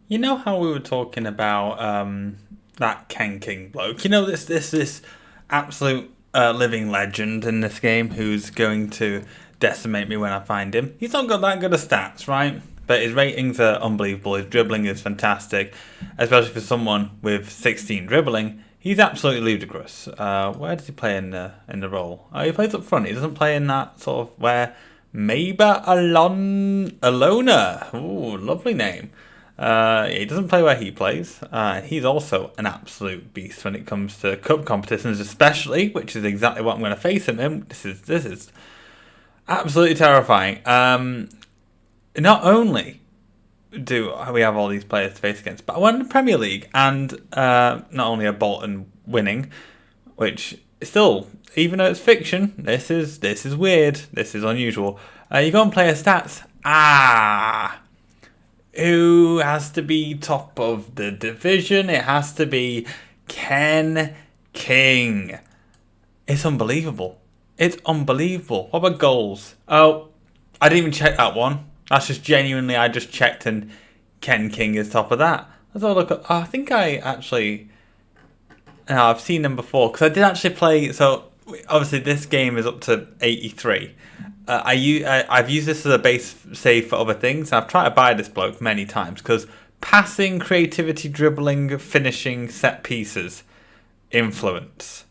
You know how we were talking about that Ken King bloke? You know this absolute living legend in this game who's going to decimate me when I find him. He's not got that good of stats, right? But his ratings are unbelievable. His dribbling is fantastic, especially for someone with 16 dribbling. He's absolutely ludicrous. Where does he play in the role? Oh, he plays up front. He doesn't play in that sort of where Mayba Alona. Ooh, lovely name. He doesn't play where he plays. He's also an absolute beast when it comes to cup competitions, especially, which is exactly what I'm going to face him in. This is absolutely terrifying. Not only do we have all these players to face against, but I won the Premier League, and not only are Bolton winning, which still, even though it's fiction, this is weird. This is unusual. You go and play a stats. Who has to be top of the division? It has to be Ken King. It's unbelievable. It's unbelievable. What about goals? Oh, I didn't even check that one. That's just genuinely, I just checked and Ken King is top of that. Let's have a look at, I think I actually, no, I've seen them before because I did actually play, so obviously this game is up to 83. I've used this as a base save for other things. I've tried to buy this bloke many times because passing, creativity, dribbling, finishing, set pieces, influence,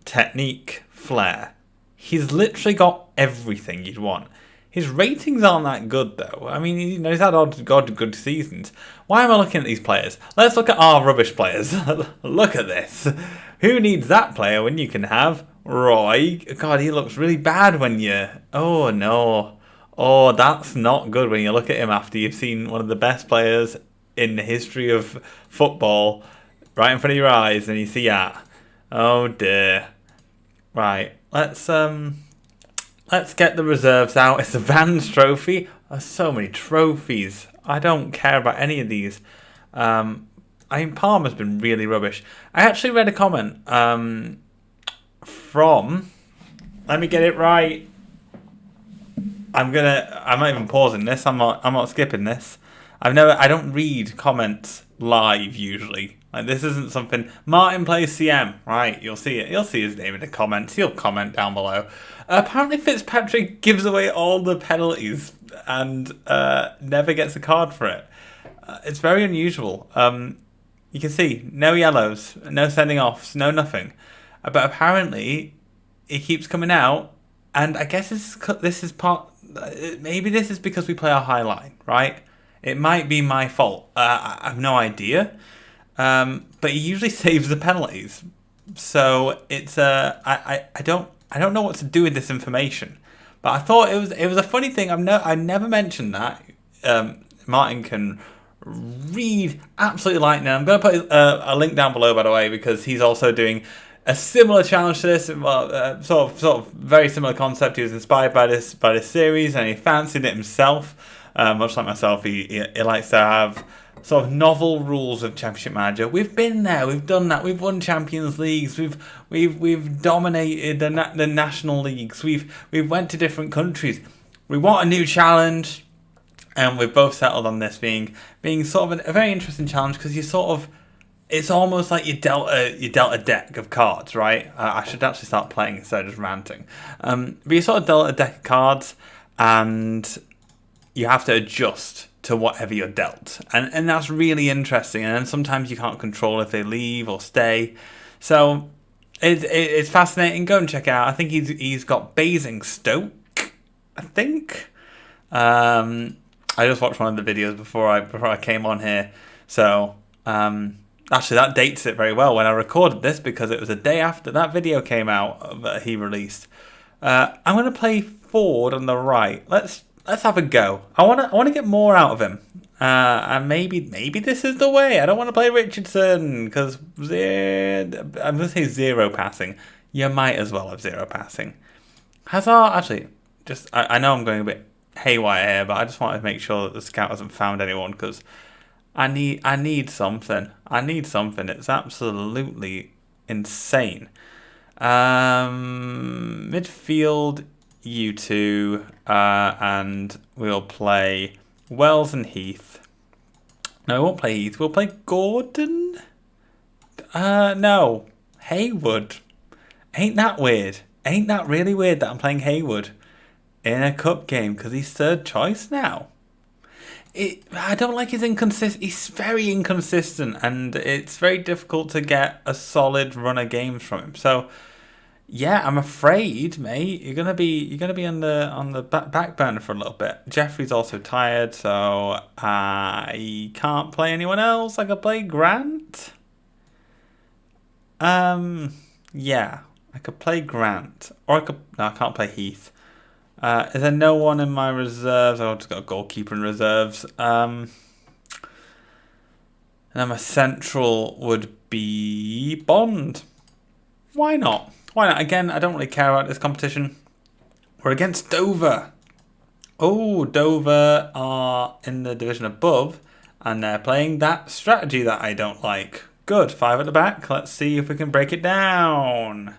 technique, flair. He's literally got everything you'd want. His ratings aren't that good though. I mean, he's had odd good seasons. Why am I looking at these players? Let's look at our rubbish players. Look at this. Who needs that player when you can have Roy? God, he looks really bad when you... Oh, no. Oh, that's not good when you look at him after you've seen one of the best players in the history of football right in front of your eyes and you see that. Oh, dear. Right, let's get the reserves out. It's the Vans Trophy. There's so many trophies. I don't care about any of these. I mean, Palmer's been really rubbish. I actually read a comment from. Let me get it right. I'm not even pausing this. I'm not skipping this. I don't read comments live usually. Like this isn't something. Martin plays CM, right? You'll see it. You'll see his name in the comments. He'll comment down below. Apparently, Fitzpatrick gives away all the penalties and never gets a card for it. It's very unusual. You can see no yellows, no sending offs, no nothing. But apparently, it keeps coming out, and I guess this is part. Maybe this is because we play our high line, right? It might be my fault. I have no idea. But he usually saves the penalties, so it's I don't know what to do with this information. But I thought it was a funny thing. I never mentioned that. Martin can read absolutely lightning. I'm going to put a link down below, by the way, because he's also doing a similar challenge to this. Well, sort of very similar concept. He was inspired by this series, and he fancied it himself. Much like myself, he likes to have sort of novel rules of Championship Manager. We've been there, we've done that, we've won Champions Leagues, we've dominated the national leagues, we've went to different countries. We want a new challenge, and we've both settled on this being sort of a very interesting challenge because you sort of, it's almost like you dealt a deck of cards, right? I should actually start playing instead of just ranting. But you sort of dealt a deck of cards, and you have to adjust to whatever you're dealt. And that's really interesting. And then sometimes you can't control if they leave or stay. So it's fascinating. Go and check it out. I think he's got Basingstoke, I think. I just watched one of the videos before I came on here. So actually that dates it very well when I recorded this because it was a day after that video came out that he released. I'm going to play forward on the right. Let's have a go. I want to get more out of him. And maybe this is the way. I don't want to play Richardson because I'm going to say zero passing. You might as well have zero passing. Hazard, actually, I know I'm going a bit haywire here, but I just wanted to make sure that the scout hasn't found anyone because I need something. I need something. It's absolutely insane. Midfield, you two, and we'll play Wells and Heath. No, we won't play Heath. We'll play Gordon. No. Haywood. Ain't that weird? Ain't that really weird that I'm playing Haywood in a cup game because he's third choice now? I don't like his inconsistent. He's very inconsistent, and it's very difficult to get a solid run of games from him. So, yeah, I'm afraid, mate, you're gonna be on the back burner for a little bit. Jeffrey's also tired, so I can't play anyone else. I could play Grant. Yeah, I could play Grant, or I can't play Heath. Is there no one in my reserves? I've just got a goalkeeper in reserves. And then my central would be Bond. Why not? Why not? Again, I don't really care about this competition. We're against Dover. Oh, Dover are in the division above, and they're playing that strategy that I don't like. Good, 5 at the back. Let's see if we can break it down.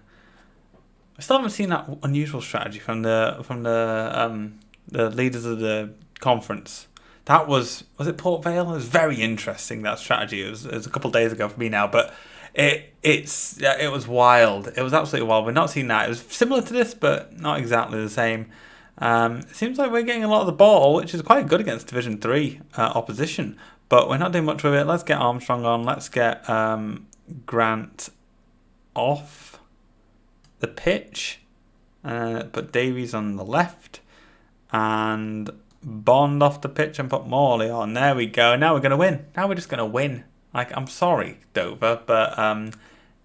I still haven't seen that unusual strategy from the leaders of the conference. That was it Port Vale? It was very interesting, that strategy. It was a couple of days ago for me now, but it was wild. It was absolutely wild. We've not seen that. It was similar to this, but not exactly the same. It seems like we're getting a lot of the ball, which is quite good against Division 3 opposition, but we're not doing much with it. Let's get Armstrong on. Let's get Grant off the pitch, put Davies on the left, and Bond off the pitch, and put Morley on. There we go. Now we're gonna win. Now we're just gonna win. Like, I'm sorry, Dover, but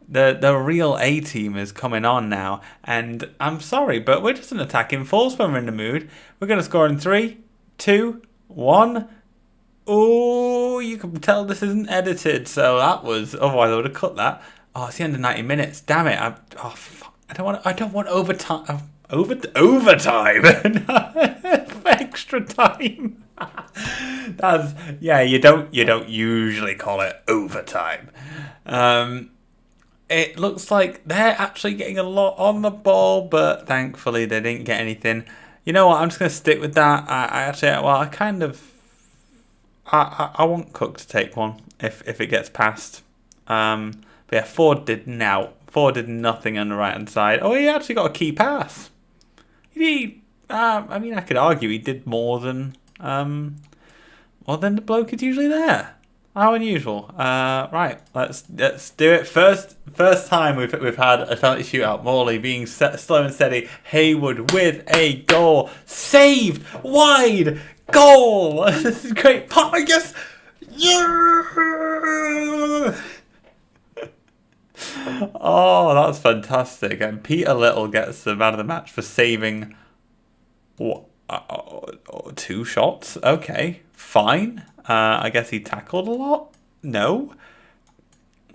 the real A team is coming on now, and I'm sorry, but we're just an attacking force when we're in the mood. We're gonna score in 3, 2, 1. Oh, you can tell this isn't edited, so that was. Otherwise, I would have cut that. Oh, it's the end of 90 minutes. Damn it! I don't want overtime. Overtime. Extra time. You don't usually call it overtime. It looks like they're actually getting a lot on the ball, but thankfully they didn't get anything. You know what? I'm just gonna stick with that. I want Cook to take one if it gets past. But yeah, Ford did nothing on the right hand side. Oh, he actually got a key pass. I could argue he did more than the bloke is usually there. How unusual. Right, let's do it. First time we've had a penalty shootout. Morley being slow and steady. Haywood with a goal. Saved. Wide. Goal. This is great. Pop, I guess. Yeah. Oh, that's fantastic. And Peter Little gets the man of the match for saving 2 shots. Okay, fine. I guess he tackled a lot? No.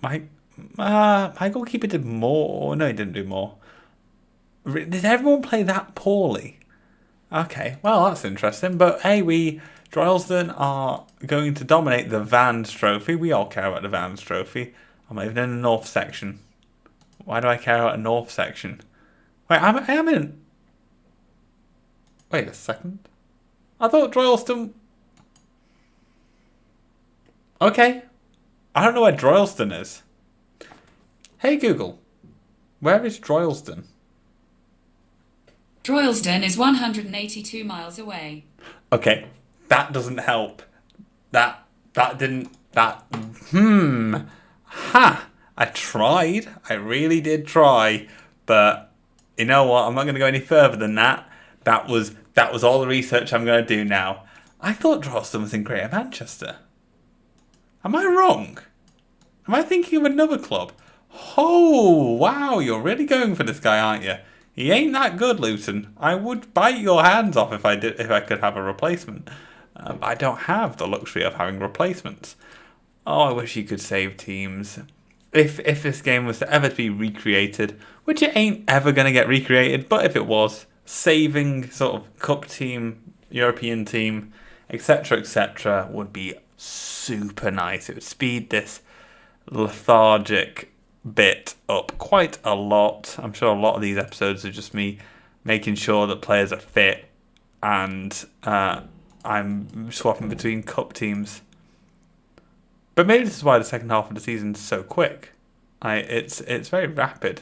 My goalkeeper did more. No, he didn't do more. Did everyone play that poorly? Okay, well, that's interesting. But hey, Droylsden are going to dominate the Vans Trophy. We all care about the Vans Trophy. I'm not even in the North section. Why do I care about a North section? Wait, I am in. Wait a second. I thought Droylsden. Okay. I don't know where Droylsden is. Hey Google, where is Droylsden? Droylsden is 182 miles away. Okay, that doesn't help. That didn't. Ha! I tried. I really did try. But you know what? I'm not going to go any further than that. That was all the research I'm going to do now. I thought Droylsden was in Greater Manchester. Am I wrong? Am I thinking of another club? Oh, wow. You're really going for this guy, aren't you? He ain't that good, Luton. I would bite your hands off if I could have a replacement. I don't have the luxury of having replacements. Oh, I wish you could save teams. If this game was to ever be recreated, which it ain't ever going to get recreated, but if it was, saving sort of cup team, European team, etc., would be super nice. It would speed this lethargic bit up quite a lot. I'm sure a lot of these episodes are just me making sure that players are fit, and I'm swapping between cup teams. But maybe this is why the second half of the season's so quick. It's very rapid.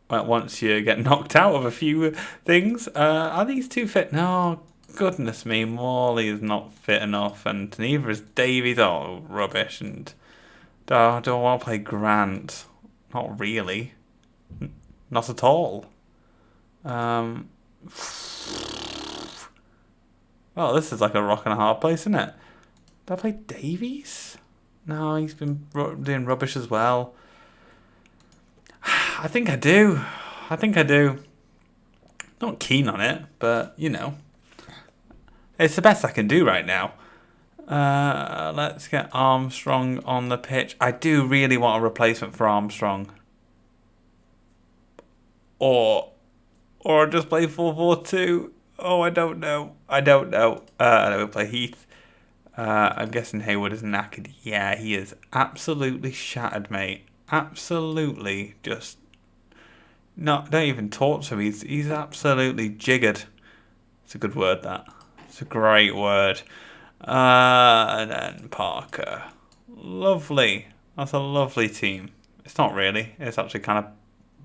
Once you get knocked out of a few things. Are these two fit? No, goodness me, Morley is not fit enough, and neither is Davies. Oh, rubbish. And do I want to play Grant? Not really. Not at all. Well, this is like a rock and a hard place, isn't it? Do I play Davies? No, he's been doing rubbish as well. I think I do. Not keen on it, but, you know. It's the best I can do right now. Let's get Armstrong on the pitch. I do really want a replacement for Armstrong. Or just play 4-4-2. Oh, I don't know. And then we play Heath. I'm guessing Hayward is knackered. Yeah, he is absolutely shattered, mate. Absolutely just... No, don't even talk to him. He's absolutely jiggered. It's a good word, that. It's a great word. And then Parker. Lovely. That's a lovely team. It's not really. It's actually kind of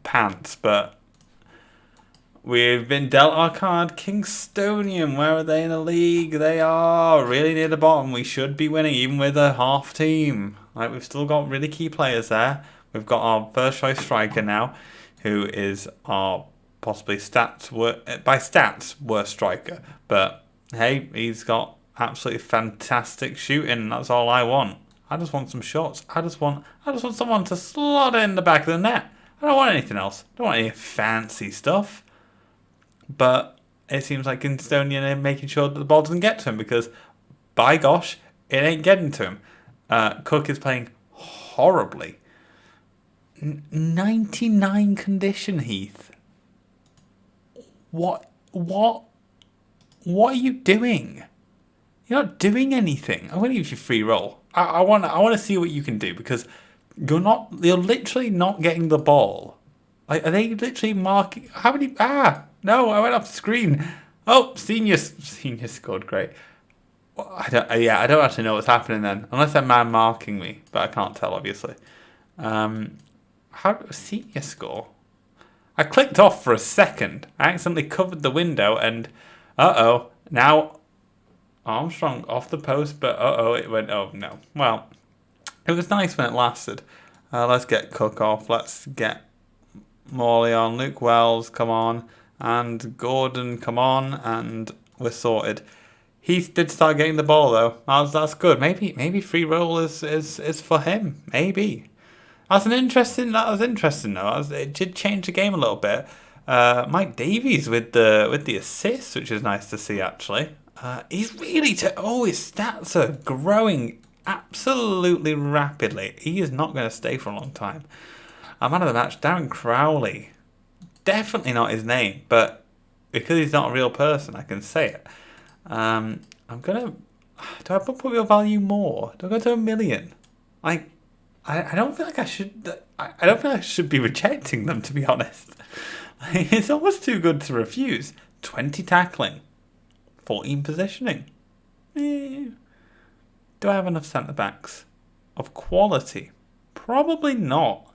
pants, but... We've been dealt our card. Kingstonian, where are they in the league? They are really near the bottom. We should be winning, even with a half team. Like, we've still got really key players there. We've got our first choice striker now, who is our possibly by stats worst striker. But hey, he's got absolutely fantastic shooting. That's all I want. I just want some shots. I just want someone to slot it in the back of the net. I don't want anything else. I don't want any fancy stuff. But it seems like Kingstonian are making sure that the ball doesn't get to him, because, by gosh, it ain't getting to him. Cook is playing horribly. 99 condition, Heath. What are you doing? You're not doing anything. I'm going to give you free roll. I want to see what you can do, because you're literally not getting the ball. Like, are they literally marking? How many? No, I went off the screen. Oh, senior scored. Great. Well, I don't actually know what's happening then, unless they're man marking me, but I can't tell, obviously. How did senior score? I clicked off for a second. I accidentally covered the window, and now Armstrong off the post, but it went. Oh no. Well, it was nice when it lasted. Let's get Cook off. Let's get Morley on. Luke Wells, come on. And Gordon, come on. And we're sorted. He did start getting the ball, though. That's good. Maybe free roll is for him. Maybe. That was interesting, though. It did change the game a little bit. Mike Davies with the assist, which is nice to see, actually. He's really... his stats are growing absolutely rapidly. He is not going to stay for a long time. Man of the match, Darren Crowley. Definitely not his name, but because he's not a real person, I can say it. I'm gonna. Do I put your value more? Do I go to 1 million? I don't feel like I should. I don't feel like I should be rejecting them, to be honest. It's almost too good to refuse. 20 tackling, 14 positioning. Do I have enough centre backs of quality? Probably not.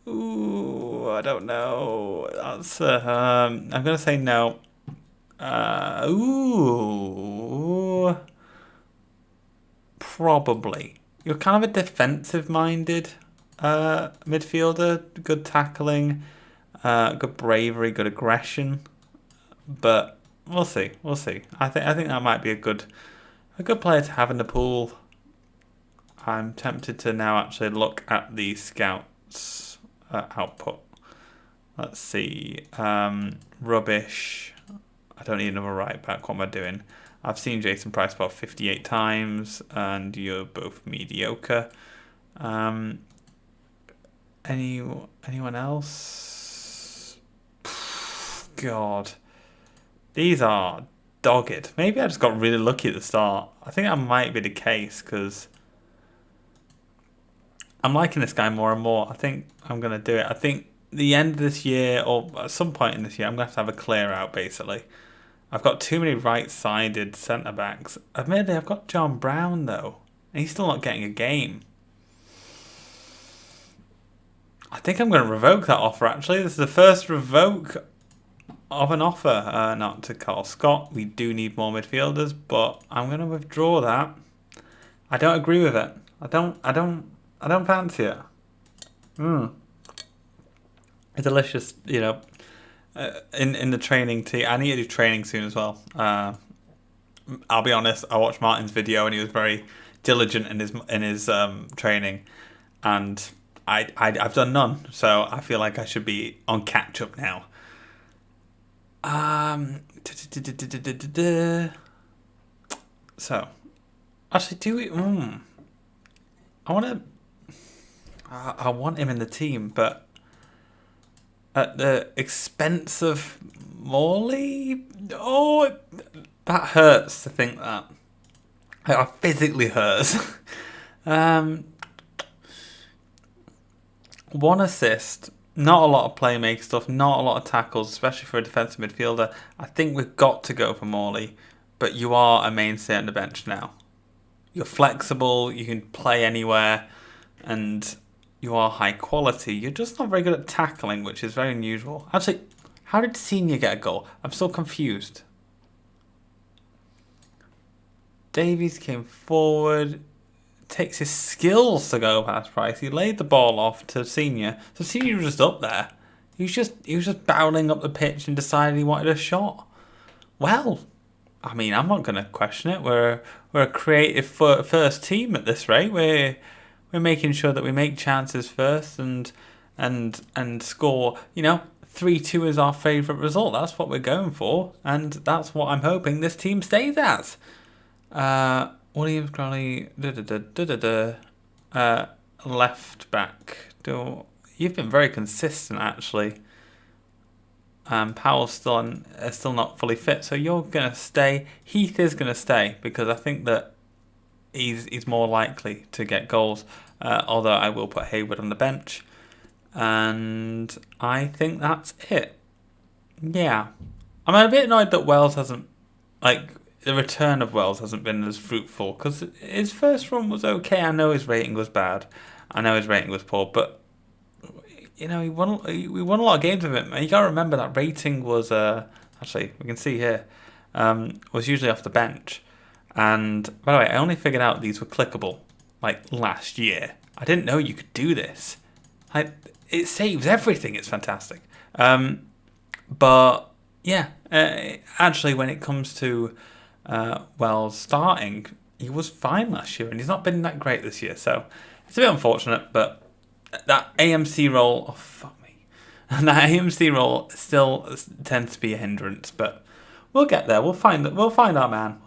Ooh, I don't know. That's I'm gonna say no. Probably. You're kind of a defensive-minded midfielder. Good tackling, good bravery, good aggression. But we'll see. I think that might be a good player to have in the pool. I'm tempted to now actually look at the scouts. Output. Let's see. Rubbish. I don't need another right back. What am I doing? I've seen Jason Price about 58 times, and you're both mediocre. Anyone else? God. These are dogged. Maybe I just got really lucky at the start. I think that might be the case, because I'm liking this guy more and more. I think I'm going to do it. I think the end of this year, or at some point in this year, I'm going to have a clear out, basically. I've got too many right-sided centre-backs. Admittedly, I've got John Brown, though. and he's still not getting a game. I think I'm going to revoke that offer, actually. This is the first revoke of an offer. Not to Carl Scott. We do need more midfielders, but I'm going to withdraw that. I don't agree with it. I don't fancy it. A delicious, in the training team. I need to do training soon as well. I'll be honest. I watched Martin's video and he was very diligent in his training, and I've done none. So I feel like I should be on catch up now. So, actually, do we? I want him in the team, but at the expense of Morley? Oh, that hurts to think that. It physically hurts. 1 assist, not a lot of playmaker stuff, not a lot of tackles, especially for a defensive midfielder. I think we've got to go for Morley, but you are a mainstay on the bench now. You're flexible, you can play anywhere, and you are high quality. You're just not very good at tackling, which is very unusual. Actually, how did Senior get a goal? I'm so confused. Davies came forward, takes his skills to go past Price. He laid the ball off to Senior. So Senior was just up there. He was just barreling up the pitch and decided he wanted a shot. Well, I mean, I'm not going to question it. We're a creative first team at this rate. We're making sure that we make chances first and score. 3-2 is our favourite result. That's what we're going for, and that's what I'm hoping this team stays at. Williams, Crowley, left back. You've been very consistent, actually. Powell's still not fully fit, so you're gonna stay. Heath is gonna stay because I think that he's more likely to get goals. Although I will put Hayward on the bench, and I think that's it. Yeah, I'm a bit annoyed that Wells hasn't, the return of Wells hasn't been as fruitful, because his first run was okay. I know his rating was bad. I know his rating was poor, but we won a lot of games with him. And you got to remember that rating was actually, we can see here, was usually off the bench. And by the way, I only figured out these were clickable last year. I didn't know you could do this. It saves everything. It's fantastic. But yeah, actually, when it comes to Wells starting, he was fine last year, and he's not been that great this year. So it's a bit unfortunate, but that AMC role, oh fuck me, and that AMC role still tends to be a hindrance. But we'll get there. We'll find our man.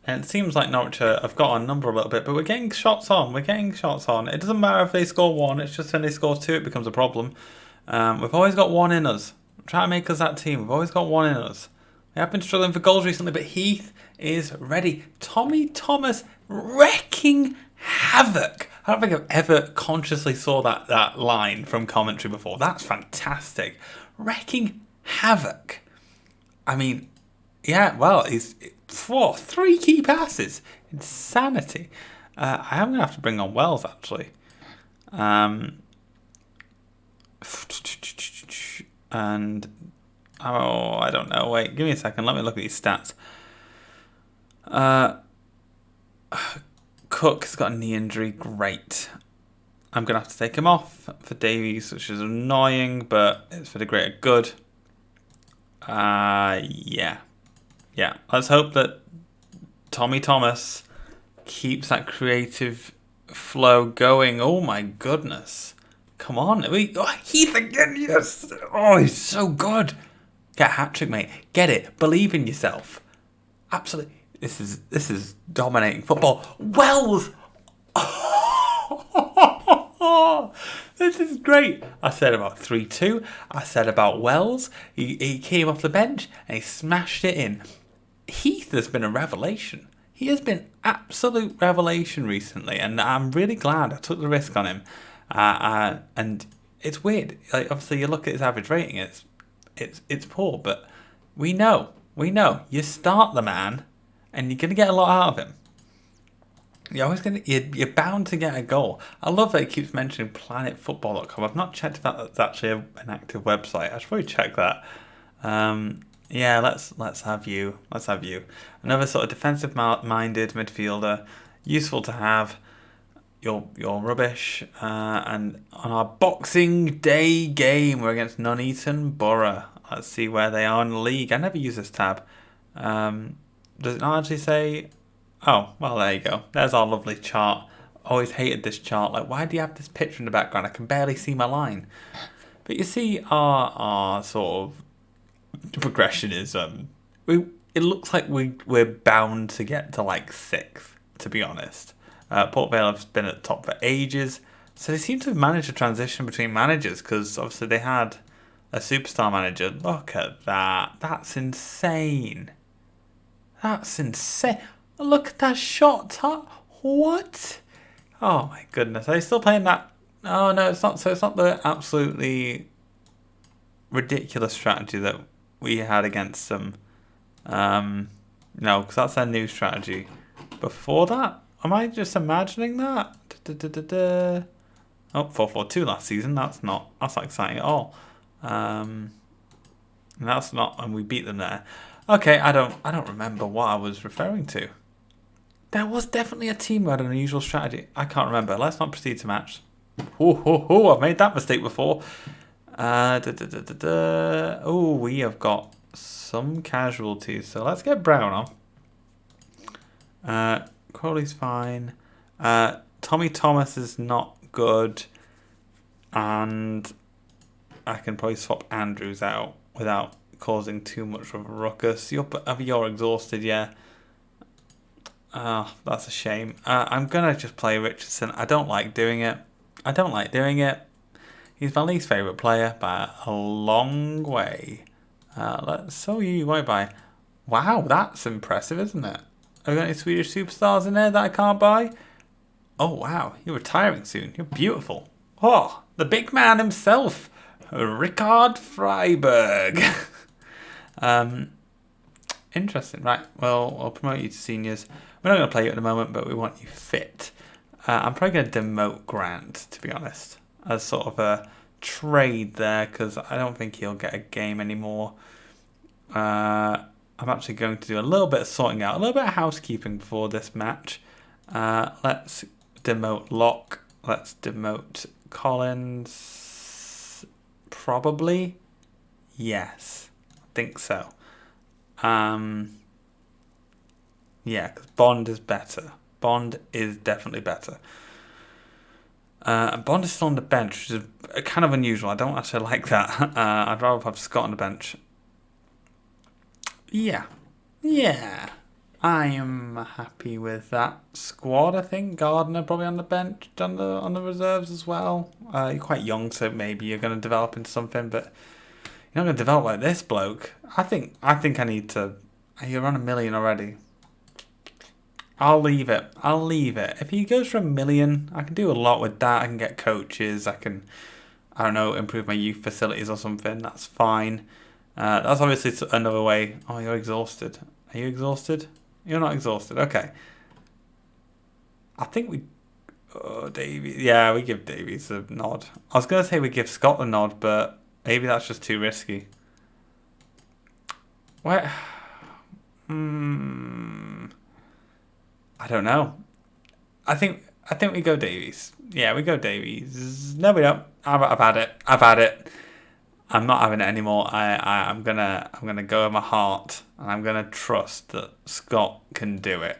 And it seems like Norwich have got our number a little bit, but we're getting shots on. It doesn't matter if they score one. It's just when they score two, it becomes a problem. We've always got one in us. Try to make us that team. We've always got one in us. We have been struggling for goals recently, but Heath is ready. Tommy Thomas wrecking havoc. I don't think I've ever consciously saw that line from commentary before. That's fantastic. Wrecking havoc. I mean, yeah, well, he's 3 key passes. Insanity. I am going to have to bring on Wells, actually. And I don't know. Wait, give me a second. Let me look at these stats. Cook's got a knee injury. Great. I'm gonna have to take him off for Davies, which is annoying, but it's for the greater good. Yeah. Let's hope that Tommy Thomas keeps that creative flow going. Oh my goodness. Come on. Heath again, yes. Oh, he's so good. Get a hat-trick, mate. Get it. Believe in yourself. Absolutely. This is dominating football. Wells! Oh, this is great. I said about 3-2. I said about Wells. He came off the bench and he smashed it in. Heath has been a revelation. He has been absolute revelation recently, and I'm really glad I took the risk on him. And it's weird. Obviously, you look at his average rating; it's poor. But we know. You start the man, and you're going to get a lot out of him. You're bound to get a goal. I love that he keeps mentioning planetfootball.com. I've not checked if that's actually an active website. I should probably check that. Yeah, let's have you. Let's have you. Another sort of defensive-minded midfielder, useful to have. You're rubbish. And on our Boxing Day game, we're against Nuneaton Borough. Let's see where they are in the league. I never use this tab. Does it not actually say? Oh, well, there you go. There's our lovely chart. Always hated this chart. Like, why do you have this picture in the background? I can barely see my line. But you see, our sort of progression is it looks like we're bound to get to like 6th, to be honest. Port Vale have been at the top for ages, so they seem to have managed to transition between managers, because obviously they had a superstar manager. Look at that. That's insane. That's insane. Look at that shot. What? Oh my goodness. Are they still playing that? Oh no, it's not. So it's not the absolutely ridiculous strategy that we had against them. No, because that's their new strategy. Before that, am I just imagining that? Oh, 4-4-2 last season. That's not exciting at all. And we beat them there. Okay, I don't remember what I was referring to. There was definitely a team who had an unusual strategy. I can't remember. Let's not proceed to match. I've made that mistake before. Oh, we have got some casualties. So let's get Brown on. Crowley's fine. Tommy Thomas is not good. And I can probably swap Andrews out without causing too much of a ruckus. You're exhausted, yeah. Oh, that's a shame. I'm going to just play Richardson. I don't like doing it. He's my least favourite player by a long way. So you right by. Wow, that's impressive, isn't it? Have you got any Swedish superstars in there that I can't buy? Oh, wow. You're retiring soon. You're beautiful. Oh, the big man himself. Rickard Freiberg. Interesting. Right. Well, I'll promote you to seniors. We're not going to play you at the moment, but we want you fit. I'm probably going to demote Grant, to be honest, as sort of a trade there, because I don't think he'll get a game anymore. I'm actually going to do a little bit of sorting out, a little bit of housekeeping for this match. Let's demote Locke. Let's demote Collins. Probably. Yes. I think so. Yeah, because Bond is better. Bond is definitely better. Bond is still on the bench, which is kind of unusual. I don't actually like that. I'd rather have Scott on the bench. Yeah. I am happy with that squad. I think Gardner probably on the bench, on the reserves as well. You're quite young, so maybe you're going to develop into something, but you're not going to develop like this bloke. I think I need to. You're on $1 million already. I'll leave it. If he goes for $1 million, I can do a lot with that. I can get coaches. I can, I don't know, improve my youth facilities or something. That's fine. That's obviously another way. Oh, you're exhausted. Are you exhausted? You're not exhausted. Okay. I think we... Oh, Davies. Yeah, we give Davies a nod. I was going to say we give Scott a nod, but maybe that's just too risky. Where... I don't know. I think we go Davies. Yeah, we go Davies. No, we don't. I've had it. I'm not having it anymore. I'm gonna go with my heart, and I'm gonna trust that Scott can do it.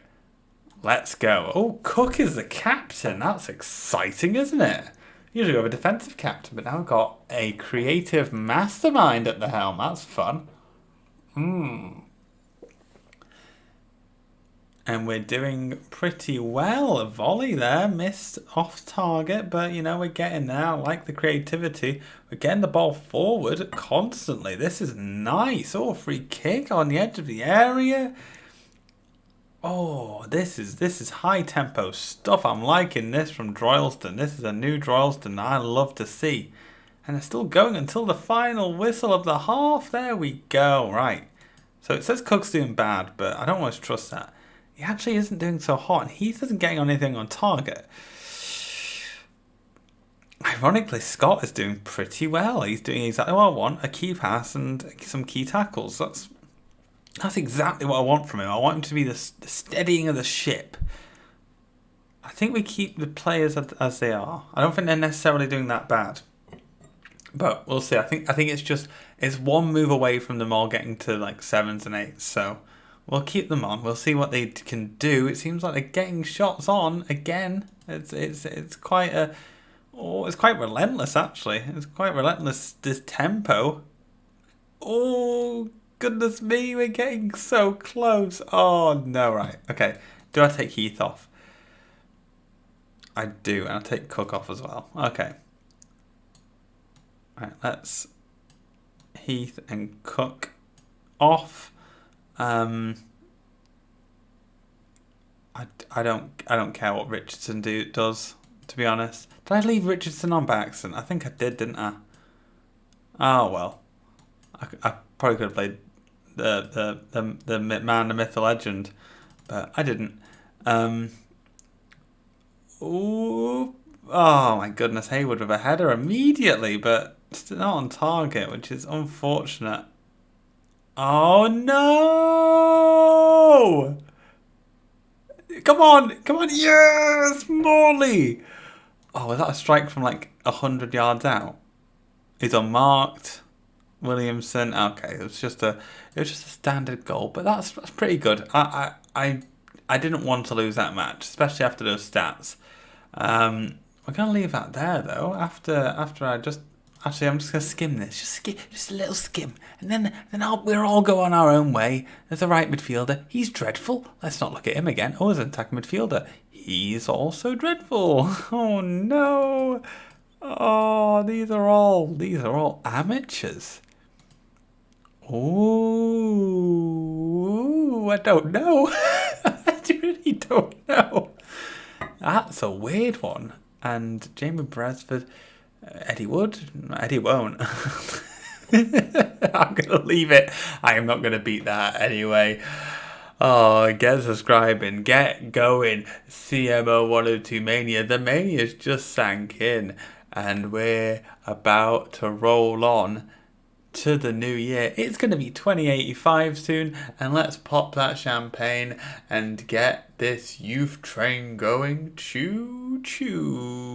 Let's go. Oh, Cook is the captain. That's exciting, isn't it? Usually we have a defensive captain, but now we've got a creative mastermind at the helm. That's fun. And we're doing pretty well. A volley there, missed off target, but we're getting there. I like the creativity. We're getting the ball forward constantly. This is nice. Oh, free kick on the edge of the area. Oh, this is high tempo stuff. I'm liking this from Droylsden. This is a new Droylsden I love to see. And it's still going until the final whistle of the half. There we go. Right. So it says Cook's doing bad, but I don't always trust that. He actually isn't doing so hot, and Heath isn't getting on anything on target. Ironically, Scott is doing pretty well. He's doing exactly what I want, a key pass and some key tackles. That's exactly what I want from him. I want him to be the steadying of the ship. I think we keep the players as they are. I don't think they're necessarily doing that bad. But we'll see. I think it's one move away from them all getting to like 7s and 8s. So we'll keep them on. We'll see what they can do. It seems like they're getting shots on again. It's quite relentless actually. It's quite relentless, this tempo. Oh goodness me, we're getting so close. Oh no, right. Okay. Do I take Heath off? I do, and I'll take Cook off as well. Okay. Right, let's Heath and Cook off. I don't care what Richardson does, to be honest. Did I leave Richardson on by accident? I think I did, didn't I? Oh well. I probably could have played the man, the myth, the legend, but I didn't. Ooh, oh my goodness, Hayward with a header immediately, but still not on target, which is unfortunate. Oh no! Come on, yes, Morley! Oh, was that a strike from like 100 yards out? He's unmarked. Williamson. Okay, it was just a standard goal, but that's pretty good. I didn't want to lose that match, especially after those stats. We're gonna leave that there though. After I just I'm just gonna skim this, just a little skim, and then we'll all go on our own way. There's a right midfielder. He's dreadful. Let's not look at him again. Oh, there's an attacking midfielder. He's also dreadful. Oh no. Oh, these are all amateurs. Oh, I don't know. I really don't know. That's a weird one. And Jamie Bradford, Eddie Wood, Eddie won't. I'm going to leave it. I am not going to beat that anyway. Oh, get subscribing, get going. CM0102 Mania. The Mania's just sank in. And we're about to roll on to the new year. It's going to be 2085 soon, and let's pop that champagne and get this youth train going. Choo choo.